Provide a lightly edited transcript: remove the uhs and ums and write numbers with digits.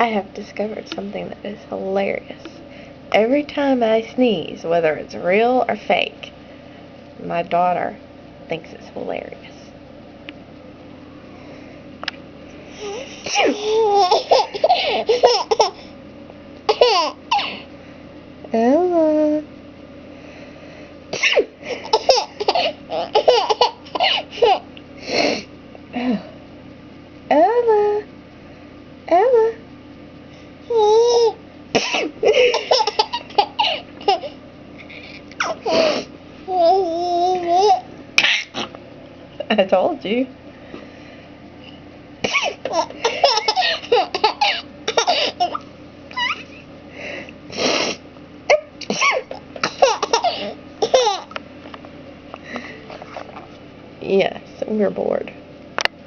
I have discovered something that is hilarious. Every time I sneeze, whether it's real or fake, my daughter thinks it's hilarious. Ella. Ella. Ella. I told you. Yes, we're bored.